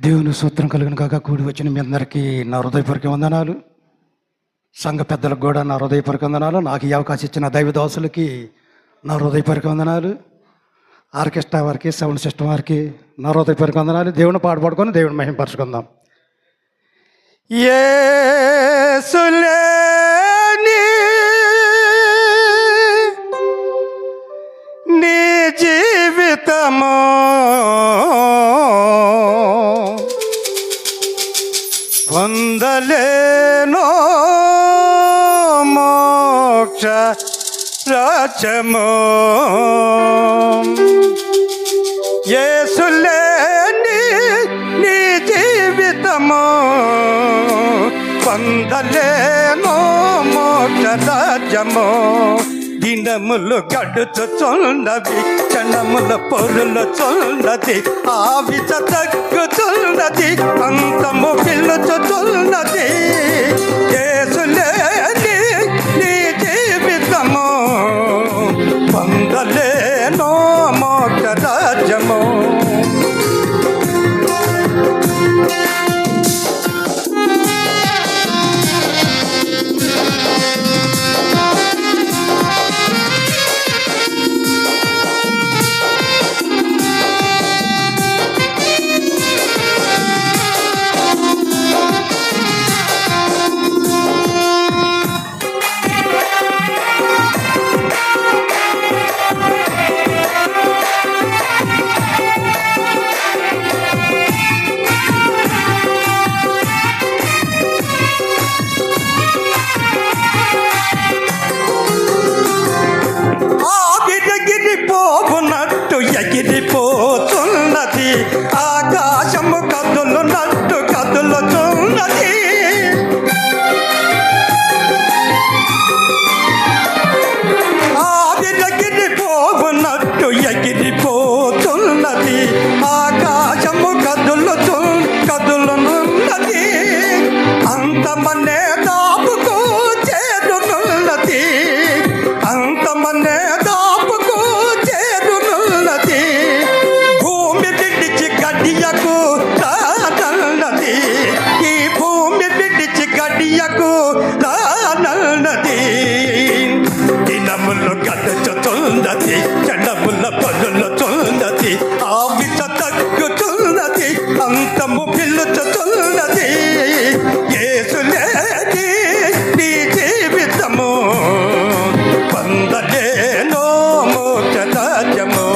దేవుని సూత్రం కలిగిన కాక కూడి వచ్చిన మీ అందరికీ నా హృదయపూర్వక వందనాలు. సంఘ పెద్దలకు కూడా నా హృదయపూర్వక వందనాలు. నాకు ఈ అవకాశం ఇచ్చిన దైవదాసులకి నా హృదయపూర్వక వందనాలు. ఆర్కెస్ట్రా వారికి, సౌండ్ సిస్టమ్ వారికి నా హృదయపూర్వక వందనాలు. దేవుని పాట పాడుకొని దేవుని మహిమపరచుకుందాం. యేసులేని నీ జీవితము పొందలేనో మోక్ష రాజ్యము. యేసులేని నీ జీవితము పొందలేనో మోక్ష రాజ్యము. దినములు గడుచుచున్నది, క్షణముల పొరులు చున్నది, ఆవిచ తగ్గుతున్నది, అంతము పిలుచుచున్నది. యేసులేని నీ జీవితము పొందలేనో మోక్ష రాజ్యము. ఎగిరిపోతున్నది, ఆకాశము కదులునట్టు కదులుతున్నది. ఎగిరిపోతున్నట్టు ఎగిరిపోతున్నది, ఆకాశము కదులునున్నది. అంతమనే దాపుకు చేరునున్నది, అంతమనే దాపుకు చేరునున్నది. భూమి విడిచి గడియకు రానన్నది, ఈ భూమి విడిచి గడియకు రానన్నది. దినములు గడుచుతున్నది, క్షణముల పనులుచున్నది, ఆవిచ తగ్గుతున్నది, అంతము పిలుచుతున్నది. యేసులేని నీ జీవితము పొందలేనో మోక్ష రాజ్యము.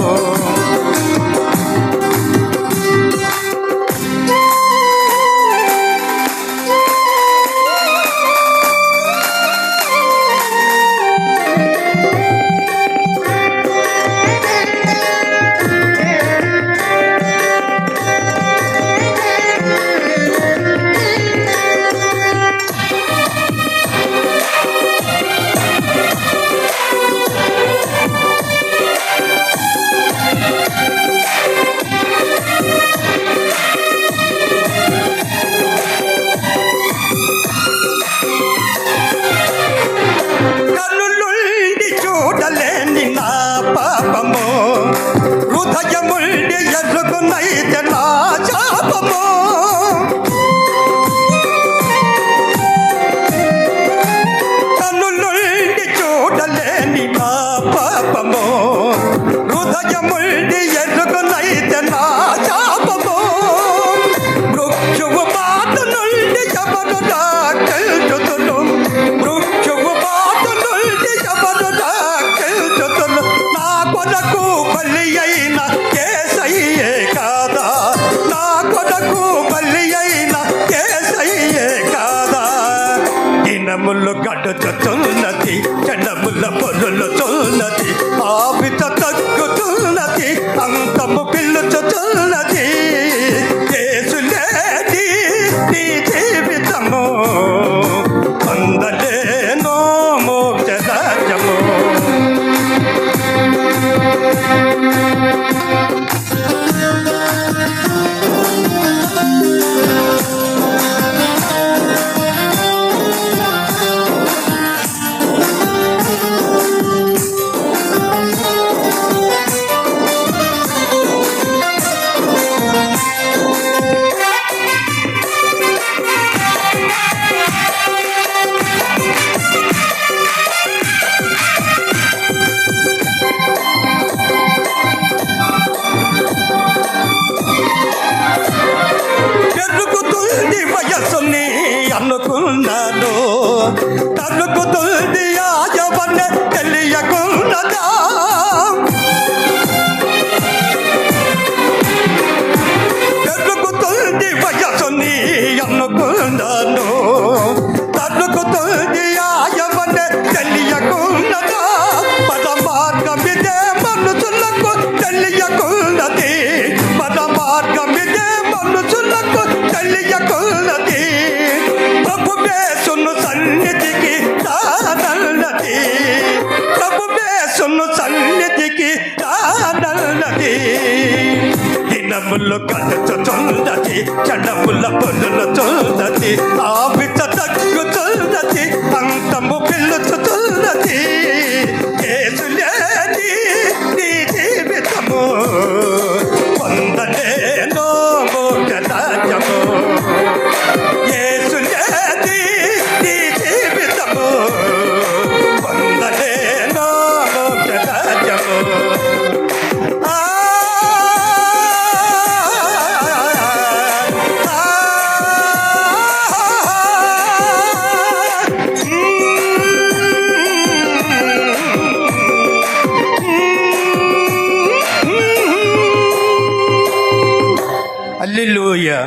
చూడలేని నా పాపము, హృదయముండి ఎరుగునైతే నా శాపము. కన్నులుండి చూడలేని నా పాపము, హృదయముండి ఎరుగునైతే నా శాపము. మృత్యువు బాట నుండి ఎవరు రాకెళ్తును, మృత్యువు బాట నుండి ఎవరు రాకెళ్తును. నా కొరకు బలి అయిన యేసయ్యే కాదా, నా కొరకు బలి అయిన యేసయ్యే కాదా. దినములు గడుచుతున్నది, క్షణముల పొరులుచున్నది, ఆవిత తగ్గుతున్నది, అంతము పిలుచుతున్నది. యేసులేని నీ జీవితము పొందలేనో మోక్ష రాజ్యము. అనుకున్నాను, తరుకుతుంది ఆయవన్న తెలియకున్నదా. తరుకుతుంది వయసుని అనుకున్నాను, తరుకుతుంది ఆయవన్న తెలియకున్నదా. పద మార్గమిదే మనుషులకు తెలియకున్నది, పద మార్గమిదే మనుషులకు తెలియకున్నది. ప్రభువేసును సన్నిధికి రానన్నది, ప్రభువేసును సన్నిధికి రానన్నది. దినములు కలుచుచున్నది, క్షణముల పొలుచున్నది, ఆవిత తగ్గుతున్నది, అంతము పిలుచుతున్నది. యేసు లేని నీ జీవితము పొందలేను మోక్ష రాజ్యము. యేసు లేని నీ జీవితము పొందలేను మోక్ష రాజ్యము. హల్లెలూయా.